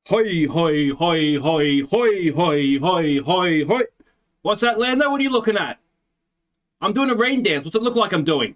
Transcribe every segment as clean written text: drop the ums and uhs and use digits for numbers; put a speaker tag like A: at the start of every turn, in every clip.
A: Hoi, hoi, hoi, hoi, hoi, hoi, hoi, hoi, hoi. What's that, Lando? What are you looking at? I'm doing a rain dance. What's it look like I'm doing?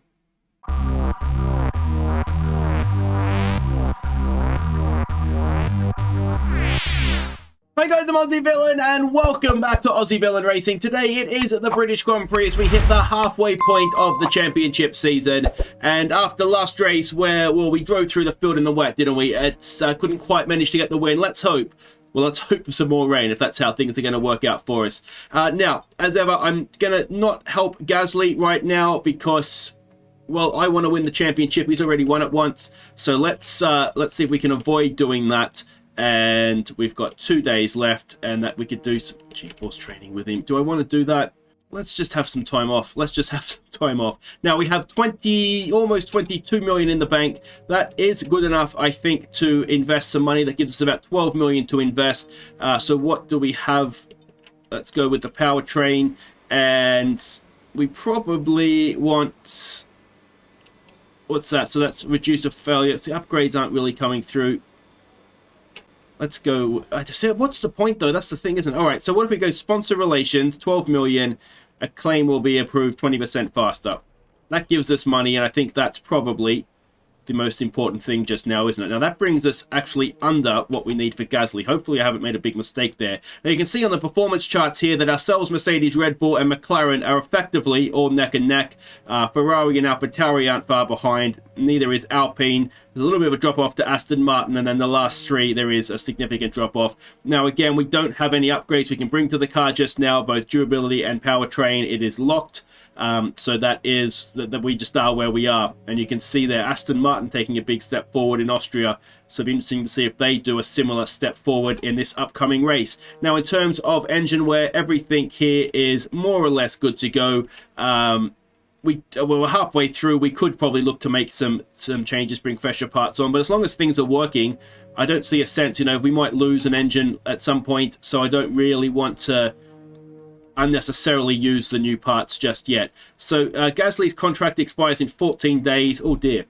A: Hi guys, I'm Aussie Villain and welcome back to Aussie Villain Racing. Today it is the British Grand Prix as we hit the halfway point of the championship season. And after last race where, well, we drove through the field in the wet, didn't we? It's couldn't quite manage to get the win. Let's hope for some more rain if that's how things are going to work out for us. Now, as ever, I'm going to not help Gasly right now because, well, I want to win the championship. He's already won it once. So let's see if we can avoid doing that. And we've got 2 days left, and that we could do some G-Force training with him. Do I want to do that? Let's just have some time off. Let's just have some time off. Now, we have almost 22 million in the bank. That is good enough, I think, to invest some money. That gives us about 12 million to invest. So what do we have? Let's go with the powertrain. And we probably want... What's that? So that's reduce of failure. The upgrades aren't really coming through. Let's go. What's the point, though? That's the thing, isn't it? All right, so what if we go sponsor relations, 12 million, a claim will be approved 20% faster. That gives us money, and I think that's probably the most important thing just now, isn't it? Now, that brings us actually under what we need for Gasly. Hopefully, I haven't made a big mistake there. Now, you can see on the performance charts here that ourselves, Mercedes, Red Bull, and McLaren are effectively all neck and neck. Ferrari and AlphaTauri aren't far behind. Neither is Alpine. There's a little bit of a drop-off to Aston Martin, and then the last three, there is a significant drop-off. Now, again, we don't have any upgrades we can bring to the car just now, both durability and powertrain. It is locked. So that is that we just are where we are, and you can see there Aston Martin taking a big step forward in Austria, so it'll be interesting to see if they do a similar step forward in this upcoming race. Now, in terms of engine wear, everything here is more or less good to go. We're halfway through. We could probably look to make some changes, bring fresher parts on, but as long as things are working, I don't see a sense, we might lose an engine at some point, so I don't really want to unnecessarily use the new parts just yet. So Gasly's contract expires in 14 days. Oh dear.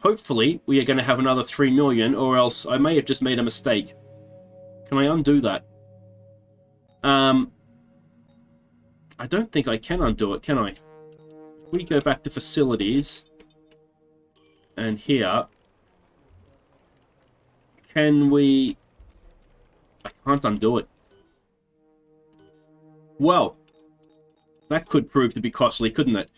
A: Hopefully we are going to have another 3 million, or else I may have just made a mistake. Can I undo that? I don't think I can undo it, can I? If we go back to facilities and here, can we... I can't undo it. Well, that could prove to be costly, couldn't it?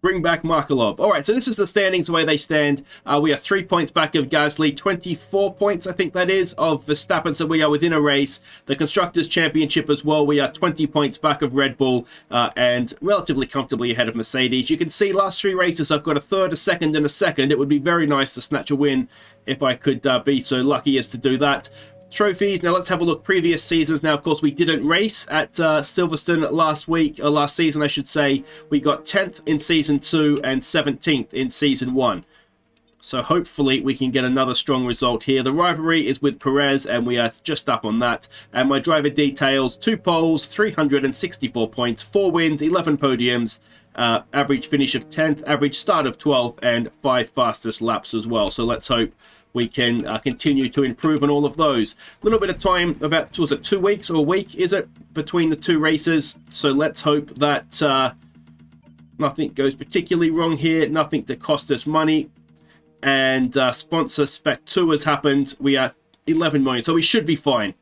A: Bring back Markelov. All right, so this is the standings, the way they stand. We are 3 points back of Gasly, 24 points, I think that is, of Verstappen, so we are within a race. The Constructors' Championship as well, we are 20 points back of Red Bull, and relatively comfortably ahead of Mercedes. You can see last three races, I've got a third, a second, and a second. It would be very nice to snatch a win if I could be so lucky as to do that. Trophies. Now let's have a look previous seasons. Now, of course, we didn't race at Silverstone last season, I should say. We got 10th in season 2 and 17th in season 1. So hopefully we can get another strong result here. The rivalry is with Perez, and we are just up on that. And my driver details: 2 poles, 364 points, 4 wins, 11 podiums, average finish of 10th, average start of 12th, and 5 fastest laps as well. So let's hope we can continue to improve on all of those. A little bit of time, about 2 weeks or a week, is it, between the two races? So let's hope that nothing goes particularly wrong here, nothing to cost us money. And sponsor spec 2 has happened. We are 11 million, so we should be fine.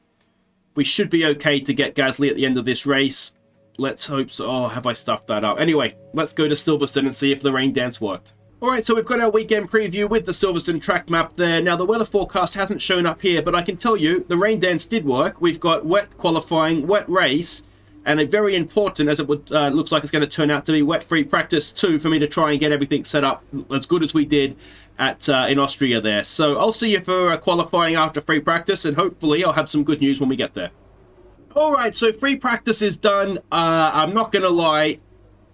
A: We should be okay to get Gasly at the end of this race. Let's hope so. Oh, have I stuffed that up? Anyway, let's go to Silverstone and see if the rain dance worked. Alright, so we've got our weekend preview with the Silverstone track map there. Now, the weather forecast hasn't shown up here, but I can tell you the rain dance did work. We've got wet qualifying, wet race, and a very important, as it would looks like it's going to turn out to be, wet-free practice 2 for me to try and get everything set up as good as we did at in Austria there. So I'll see you for qualifying after free practice, and hopefully I'll have some good news when we get there. Alright, so free practice is done. I'm not going to lie.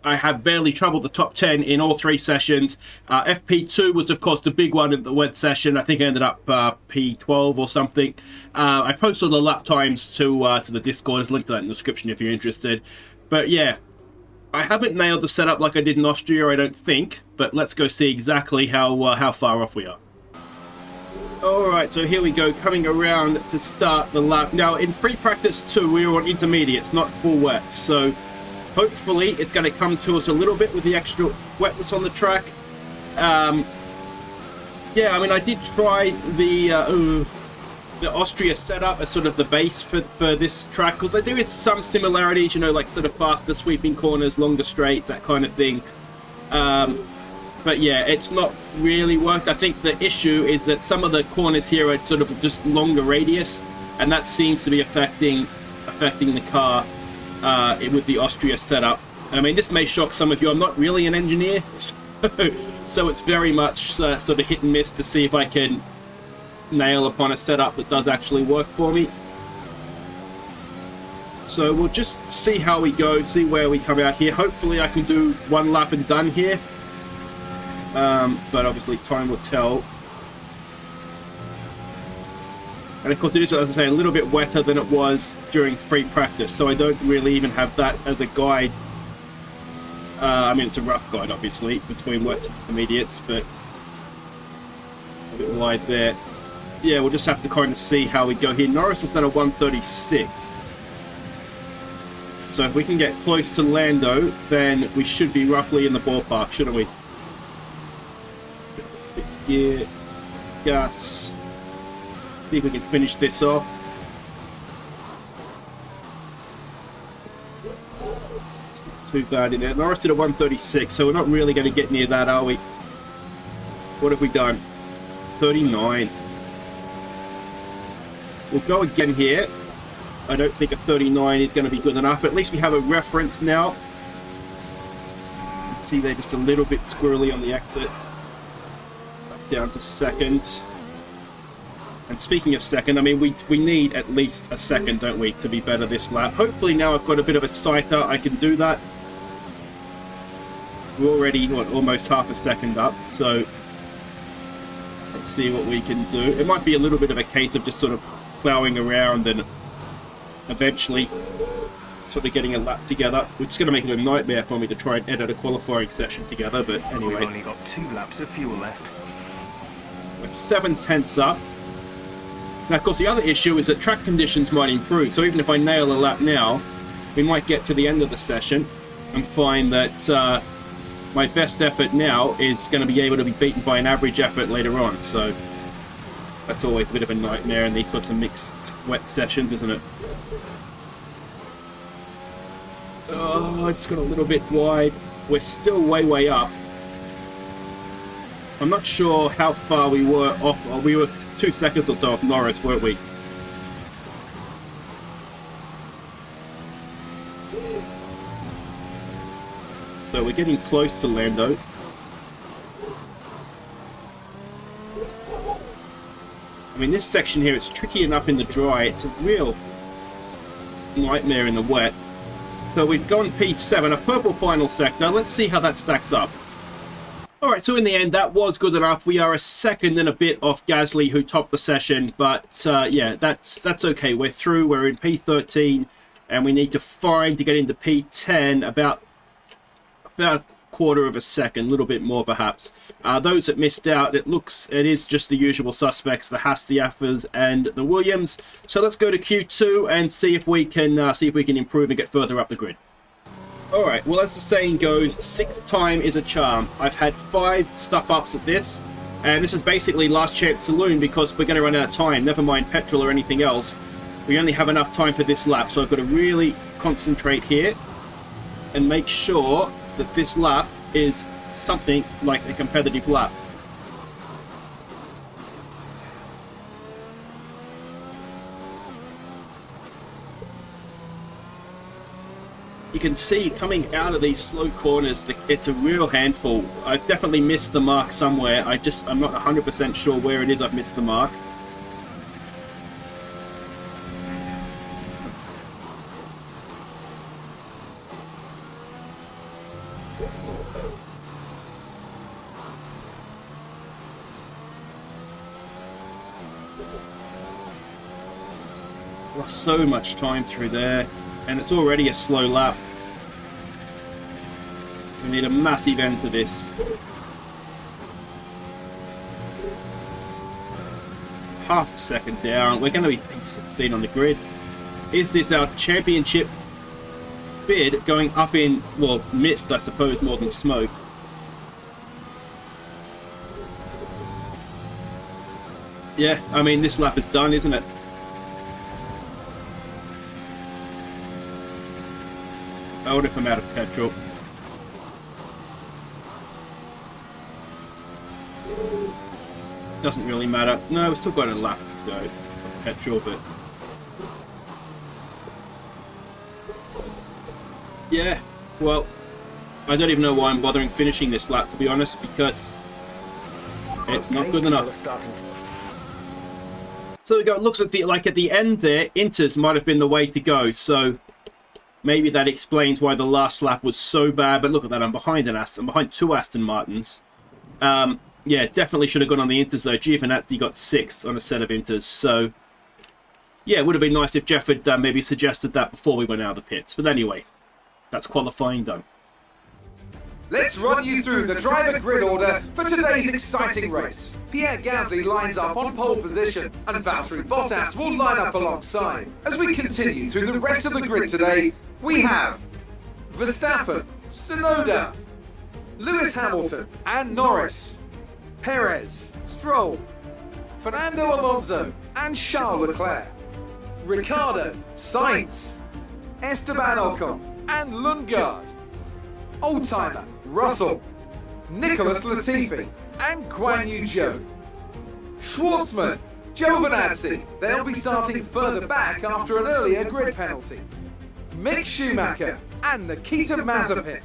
A: I have barely troubled the top 10 in all 3 sessions. FP2 was, of course, the big one in the wet session. I think I ended up P12 or something. I posted the lap times to the Discord. There's a link to that in the description if you're interested. But yeah, I haven't nailed the setup like I did in Austria, I don't think. But let's go see exactly how far off we are. Alright, so here we go, coming around to start the lap. Now, in free practice 2, we were on intermediates, not full wets, so hopefully it's going to come to us a little bit with the extra wetness on the track. Yeah, I mean, I did try the Austria setup as sort of the base for this track, because there is some similarities, you know, like sort of faster sweeping corners, longer straights, that kind of thing. But yeah, it's not really worked. I think the issue is that some of the corners here are sort of just longer radius, and that seems to be affecting the car with the Austria setup. I mean, this may shock some of you. I'm not really an engineer, so it's very much sort of hit and miss to see if I can nail upon a setup that does actually work for me. So we'll just see how we go, see where we come out here. Hopefully I can do one lap and done here. But obviously time will tell. And of course it is, as I say, a little bit wetter than it was during free practice, so I don't really even have that as a guide. I mean, it's a rough guide, obviously, between wets and intermediates, but a bit wide there. Yeah, we'll just have to kind of see how we go here. Norris has done a 136. So if we can get close to Lando, then we should be roughly in the ballpark, shouldn't we? Fifth gear, gas. See if we can finish this off. It's not too bad in there. Norris did a 136, so we're not really going to get near that, are we? What have we done? 39. We'll go again here. I don't think a 39 is going to be good enough, but at least we have a reference now. You can see they're just a little bit squirrely on the exit. Back down to second. And speaking of second, I mean, we need at least a second, don't we, to be better this lap. Hopefully now I've got a bit of a sighter, I can do that. We're already, what, almost half a second up, so let's see what we can do. It might be a little bit of a case of just sort of plowing around and eventually sort of getting a lap together, which is going to make it a nightmare for me to try and edit a qualifying session together, but anyway.
B: We've only got 2 laps of fuel left.
A: We're 7/10 up. Now, of course, the other issue is that track conditions might improve, so even if I nail a lap now, we might get to the end of the session and find that my best effort now is going to be able to be beaten by an average effort later on, so that's always a bit of a nightmare in these sorts of mixed wet sessions, isn't it? Oh, it's got a little bit wide. We're still way up. I'm not sure how far we were off. We were 2 seconds or so off Norris, weren't we? So we're getting close to Lando. I mean, this section here, it's tricky enough in the dry. It's a real nightmare in the wet. So we've gone P7, a purple final sector. Let's see how that stacks up. Alright, so in the end, that was good enough. We are a second and a bit off Gasly, who topped the session. But, yeah, that's okay. We're through. We're in P13. And we need to get into P10 about a quarter of a second, a little bit more perhaps. Those that missed out, it is just the usual suspects, the Haas, the Affers, and the Williams. So let's go to Q2 and see if we can improve and get further up the grid. Alright, well, as the saying goes, 6th time is a charm. I've had 5 stuff-ups at this, and this is basically last chance saloon because we're going to run out of time, never mind petrol or anything else. We only have enough time for this lap, so I've got to really concentrate here and make sure that this lap is something like a competitive lap. You can see coming out of these slow corners, it's a real handful. I've definitely missed the mark somewhere. I'm not 100% sure where it is I've missed the mark. Lost so much time through there. And it's already a slow lap. We need a massive end to this. half a second down. We're going to be P16 on the grid. Is this our championship bid going up in, well, mist, I suppose, more than smoke? Yeah, I mean, this lap is done, isn't it? Oh, what if I'm out of petrol? Doesn't really matter. No, we've still got a lap to go of petrol, but... yeah, well, I don't even know why I'm bothering finishing this lap, to be honest, because it's not good enough. So we go, it looks at the, like at the end there, Inters might have been the way to go, so maybe that explains why the last lap was so bad. But look at that, I'm behind an Aston, I'm behind 2 Aston Martins. Yeah, definitely should have gone on the Inters though. Giovinazzi got 6th on a set of Inters, so yeah, it would have been nice if Jeff had maybe suggested that before we went out of the pits. But anyway, that's qualifying done.
C: Let's run you through the driver grid order for today's exciting race. Pierre Gasly lines up on pole position and Valtteri Bottas will line up alongside. As we continue through the rest of the grid today, we have Verstappen, Tsunoda, Lewis Hamilton and Norris, Perez, Stroll, Fernando Alonso and Charles Leclerc, Ricciardo, Sainz, Esteban Ocon and Lundgaard, Oldtimer, Russell, Nicholas Latifi and Guan Yu Zhou, Schwartzman, Giovinazzi, they'll be starting further back after an earlier grid penalty, Mick Schumacher and Nikita Mazepin.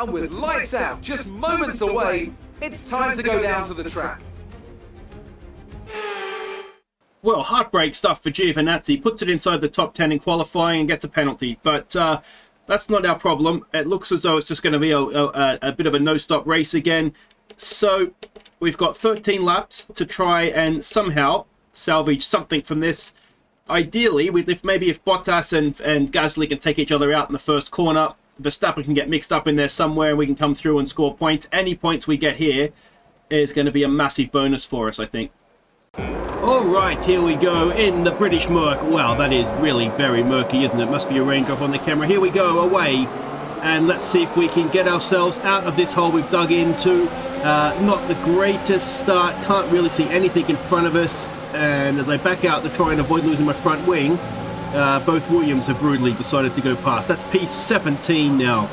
C: And with lights out just moments away, it's time to go down to the track.
A: Well, heartbreak stuff for Giovinazzi. Puts it inside the top 10 in qualifying and gets a penalty. But that's not our problem. It looks as though it's just going to be a bit of a no-stop race again. So we've got 13 laps to try and somehow salvage something from this. Ideally, if Bottas and Gasly can take each other out in the first corner, Verstappen can get mixed up in there somewhere and we can come through and score points. Any points we get here is going to be a massive bonus for us, I think. All right, here we go in the British murk. Well, that is really very murky, isn't it? Must be a raindrop on the camera. Here we go, away. And let's see if we can get ourselves out of this hole we've dug into. Not the greatest start. Can't really see anything in front of us. And as I back out to try and avoid losing my front wing, both Williams have rudely decided to go past. That's P17 now.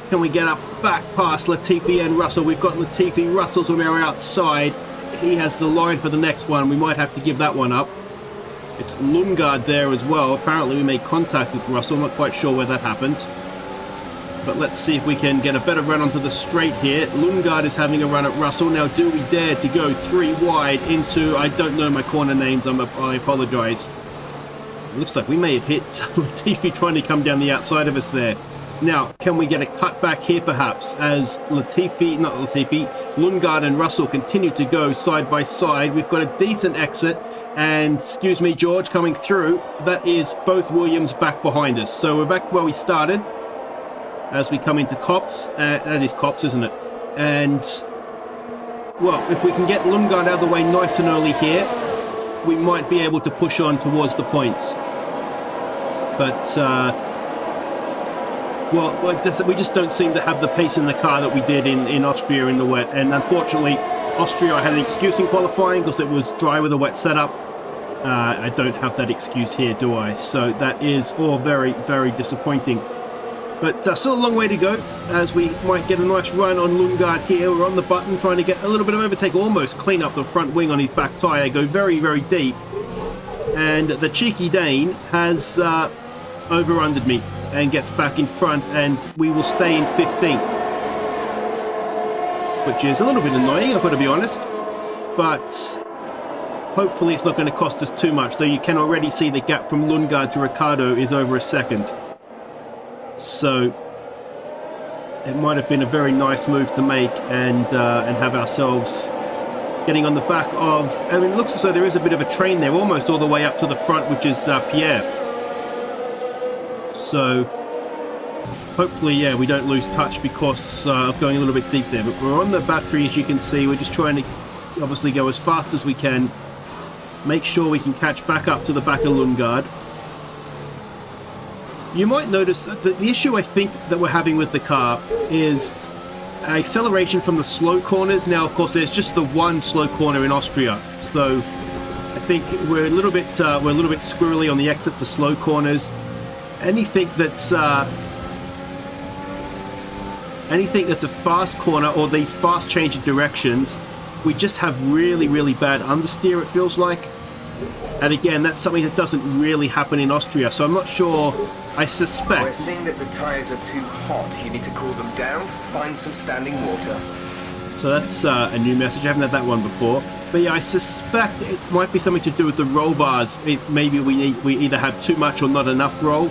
A: Can we get up back past Latifi and Russell? We've got Latifi. Russell's on our outside. He has the line for the next one. We might have to give that one up. It's Lundgaard there as well. Apparently we made contact with Russell. I'm not quite sure where that happened. But let's see if we can get a better run onto the straight here. Lundgaard is having a run at Russell. Now, do we dare to go 3 wide into... I don't know my corner names. I apologise. It looks like we may have hit Latifi trying to come down the outside of us there. Now, can we get a cut back here perhaps as Lundgaard and Russell continue to go side by side. We've got a decent exit and, excuse me, George, coming through. That is both Williams back behind us. So we're back where we started as we come into Copse. That is Copse, isn't it? And, well, if we can get Lundgaard out of the way nice and early here, we might be able to push on towards the points. But, well, we just don't seem to have the pace in the car that we did in Austria in the wet. And unfortunately, Austria, I had an excuse in qualifying because it was dry with a wet setup. I don't have that excuse here, do I? So that is all very, very disappointing. But still a long way to go, as we might get a nice run on Lundgaard here. We're on the button, trying to get a little bit of overtake, almost clean up the front wing on his back tyre, go very, very deep. And the cheeky Dane has over-undered me and gets back in front, and we will stay in 15th. Which is a little bit annoying, I've got to be honest. But hopefully it's not going to cost us too much, though you can already see the gap from Lundgaard to Ricciardo is over a second. So it might have been a very nice move to make and have ourselves getting on the back of... I mean, it looks as though there is a bit of a train there, almost all the way up to the front, which is Pierre. So hopefully, yeah, we don't lose touch because of going a little bit deep there. But we're on the battery, as you can see. We're just trying to obviously go as fast as we can. make sure we can catch back up to the back of Lundgaard. You might notice that the issue I think that we're having with the car is acceleration from the slow corners. Now, of course, there's just the one slow corner in Austria, so I think we're a little bit squirrely on the exit to slow corners. Anything that's a fast corner or these fast change of directions, we just have really bad understeer, it feels like. And again, that's something that doesn't really happen in Austria, so I'm not sure. I suspect...
B: We're seeing that the tyres are too hot. You need to cool them down, find some standing water.
A: So that's a new message. I haven't had that one before. But yeah, I suspect it might be something to do with the roll bars. Maybe we either have too much or not enough roll.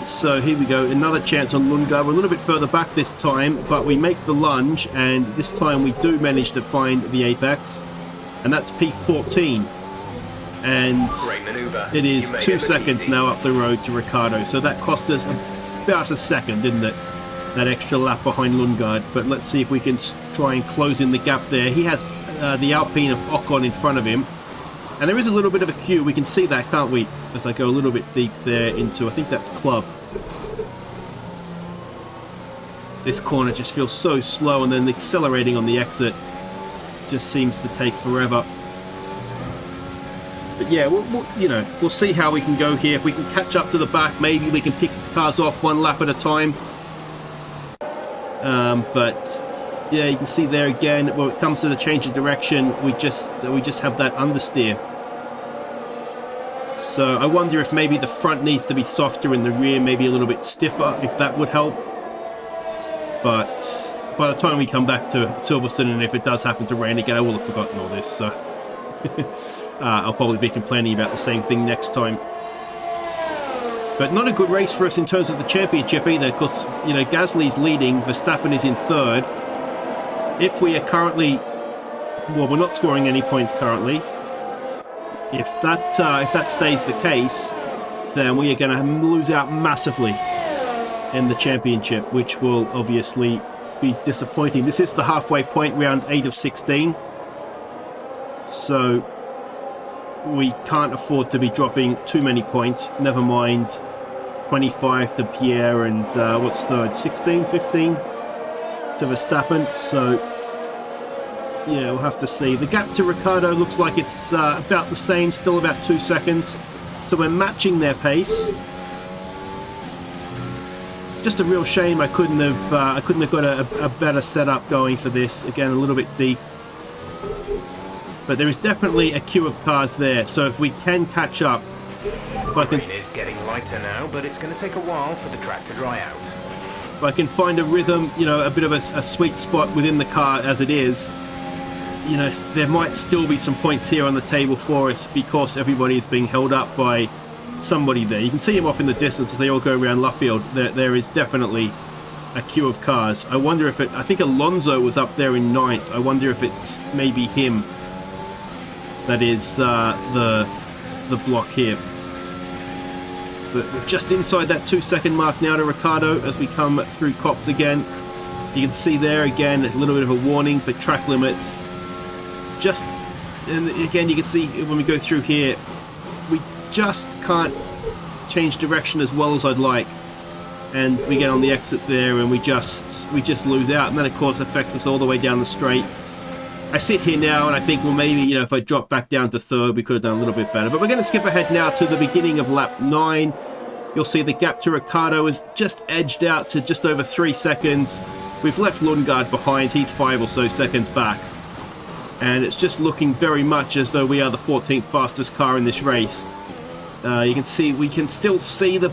A: So here we go, another chance on Lundgaard. We're a little bit further back this time, but we make the lunge, and this time we do manage to find the apex. And that's P14. And it is 2 seconds now up the road to Ricciardo. So that cost us about a second, didn't it? That extra lap behind Lundgaard. But let's see if we can try and close in the gap there. He has the Alpine of Ocon in front of him. And there is a little bit of a queue. We can see that, can't we? As I go a little bit deep there into, I think that's Club. This corner just feels so slow, and then accelerating on the exit just seems to take forever. But yeah, we'll see how we can go here. If we can catch up to the back, maybe we can pick the cars off one lap at a time. But yeah, you can see there again, when it comes to the change of direction, we just have that understeer. So I wonder if maybe the front needs to be softer and the rear maybe a little bit stiffer, if that would help. But by the time we come back to Silverstone, and if it does happen to rain again, I will have forgotten all this. So I'll probably be complaining about the same thing next time. But not a good race for us in terms of the championship either, because Gasly's leading, Verstappen is in third. If we are currently, well, we're not scoring any points currently. If that stays the case, then we are going to lose out massively in the championship, which will obviously be disappointing. This is the halfway point, round 8 of 16. So we can't afford to be dropping too many points. Never mind 25 to Pierre and what's third? 16, 15 to Verstappen. So yeah, we'll have to see. The gap to Ricciardo looks like it's about the same, still about 2 seconds. So we're matching their pace. Just a real shame I couldn't have got a better setup going for this. Again, a little bit deep. But there is definitely a queue of cars there, so if we can catch up...
B: The rain is getting lighter now, but it's going to take a while for the track to dry out.
A: If I can find a rhythm, a bit of a sweet spot within the car as it is, there might still be some points here on the table for us because everybody is being held up by somebody there. You can see them off in the distance as they all go around Luffield. There is definitely a queue of cars. I wonder if I think Alonso was up there in 9th. I wonder if it's maybe him that is the block here. But we're just inside that 2 second mark now to Ricciardo as we come through Copse again. You can see there again a little bit of a warning for track limits. And again you can see when we go through here, we just can't change direction as well as I'd like, and we get on the exit there and we just lose out, and that of course affects us all the way down the straight. I sit here now and I think, well, maybe if I drop back down to third we could have done a little bit better. But we're going to skip ahead now to the beginning of lap 9. You'll see the gap to Ricciardo is just edged out to just over 3 seconds. We've left Lundgaard behind, he's 5 or so seconds back. And it's just looking very much as though we are the 14th fastest car in this race. You can see, we can still see the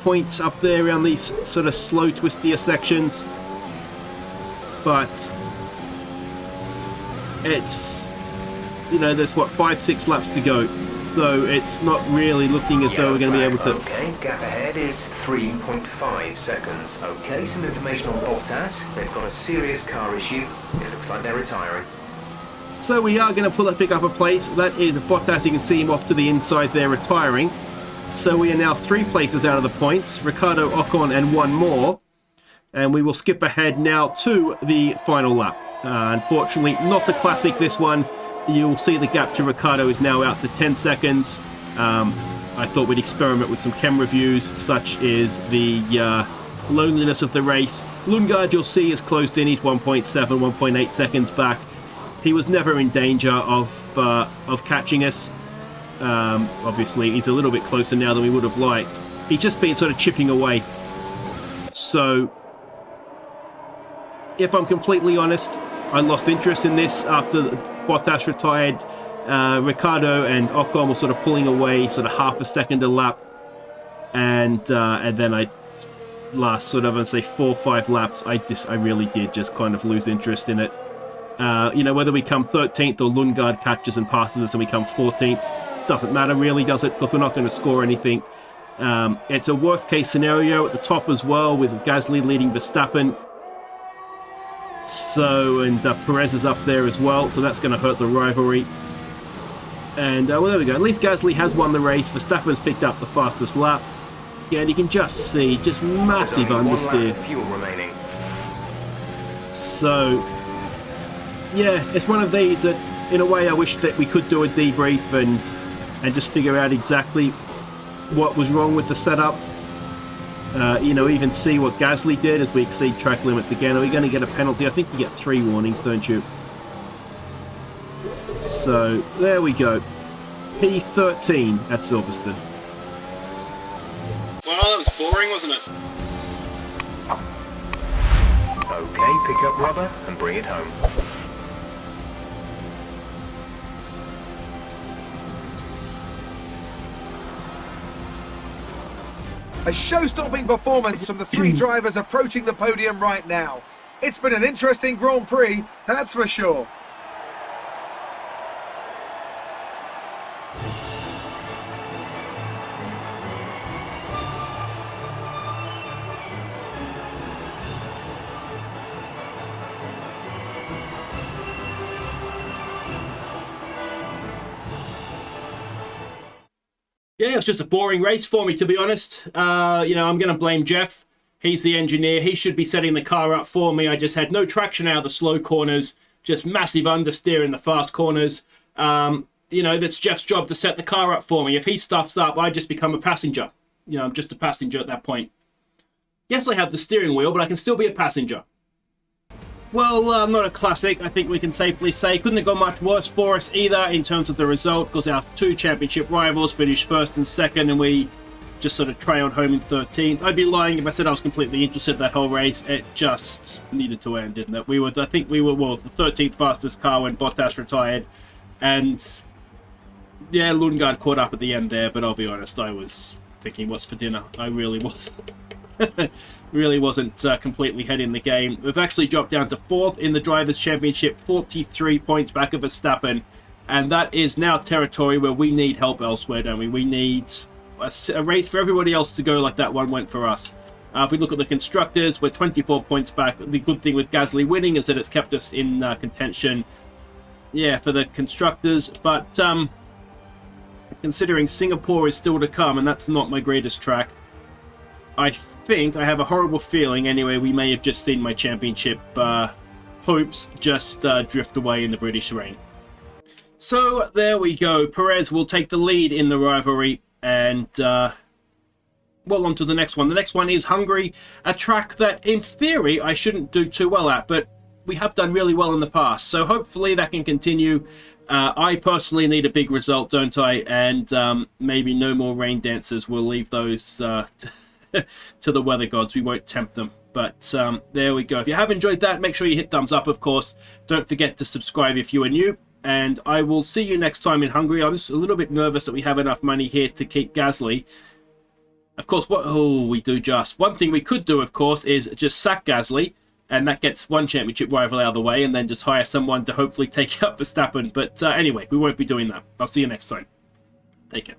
A: points up there around these sort of slow, twistier sections. But it's, there's what, 5-6 laps to go. So it's not really looking as though we're going to be able to...
B: Okay, gap ahead is 3.5 seconds. Okay, some information on Bottas. They've got a serious car issue. It looks like they're retiring.
A: So we are going to pick up a place. That is Bottas. You can see him off to the inside there retiring. So we are now 3 places out of the points. Ricciardo, Ocon and one more. And we will skip ahead now to the final lap. Unfortunately, not the classic this one. you'll see the gap to Ricciardo is now out to 10 seconds. I thought we'd experiment with some chem reviews, such as the loneliness of the race. Lundgaard, you'll see, is closed in. He's 1.7, 1.8 seconds back. He was never in danger of catching us. Obviously, he's a little bit closer now than we would have liked. He's just been sort of chipping away. So, if I'm completely honest, I lost interest in this after Bottas retired. Ricciardo and Ocon were sort of pulling away, sort of half a second a lap, and then last sort of, I'd say 4 or 5 laps, I really did just kind of lose interest in it. Whether we come 13th or Lundgaard catches and passes us and we come 14th, doesn't matter really, does it? Because we're not going to score anything. It's a worst case scenario at the top as well, with Gasly leading Verstappen. So, and Perez is up there as well, so that's going to hurt the rivalry. And, well, there we go. At least Gasly has won the race. Verstappen's picked up the fastest lap. Yeah, and you can just see, just massive understeer.
B: Fuel remaining.
A: So, yeah, it's one of these that, in a way, I wish that we could do a debrief and just figure out exactly what was wrong with the setup. Even see what Gasly did as we exceed track limits again. Are we going to get a penalty? I think you get 3 warnings, don't you? So, there we go. P13 at Silverstone.
D: Well, that was boring, wasn't it?
B: Okay, pick up rubber and bring it home.
C: A show-stopping performance from the 3 drivers approaching the podium right now. It's been an interesting Grand Prix, that's for sure.
A: Yeah, it's just a boring race for me, to be honest. I'm going to blame Jeff. He's the engineer. He should be setting the car up for me. I just had no traction out of the slow corners, just massive understeer in the fast corners. That's Jeff's job to set the car up for me. If he stuffs up, I just become a passenger. I'm just a passenger at that point. Yes, I have the steering wheel, but I can still be a passenger. Well, not a classic, I think we can safely say. Couldn't have gone much worse for us either in terms of the result, because our 2 championship rivals finished 1st and 2nd, and we just sort of trailed home in 13th. I'd be lying if I said I was completely interested in that whole race. It just needed to end, didn't it? I think we were the 13th fastest car when Bottas retired, and yeah, Lundgaard caught up at the end there, but I'll be honest, I was thinking, what's for dinner? I really was. Really wasn't completely head in the game. We've actually dropped down to 4th in the Drivers' Championship, 43 points back of Verstappen, and that is now territory where we need help elsewhere, don't we? We need a race for everybody else to go like that one went for us. If we look at the Constructors, we're 24 points back. The good thing with Gasly winning is that it's kept us in contention, yeah, for the Constructors, but considering Singapore is still to come, and that's not my greatest track, I think, I have a horrible feeling anyway, we may have just seen my championship hopes just drift away in the British rain. So there we go. Perez will take the lead in the rivalry, and well, on to the next one. The next one is Hungary, a track that in theory I shouldn't do too well at, but we have done really well in the past, so hopefully that can continue. I personally need a big result, don't I? And maybe no more rain dancers. We'll leave those to the weather gods. We won't tempt them. But there we go. If you have enjoyed that, make sure you hit thumbs up, of course. Don't forget to subscribe if you are new. And I will see you next time in Hungary. I'm just a little bit nervous that we have enough money here to keep Gasly. Of course, we do just. One thing we could do, of course, is just sack Gasly. And that gets one championship rival out of the way. And then just hire someone to hopefully take out Verstappen. But anyway, we won't be doing that. I'll see you next time. Take care.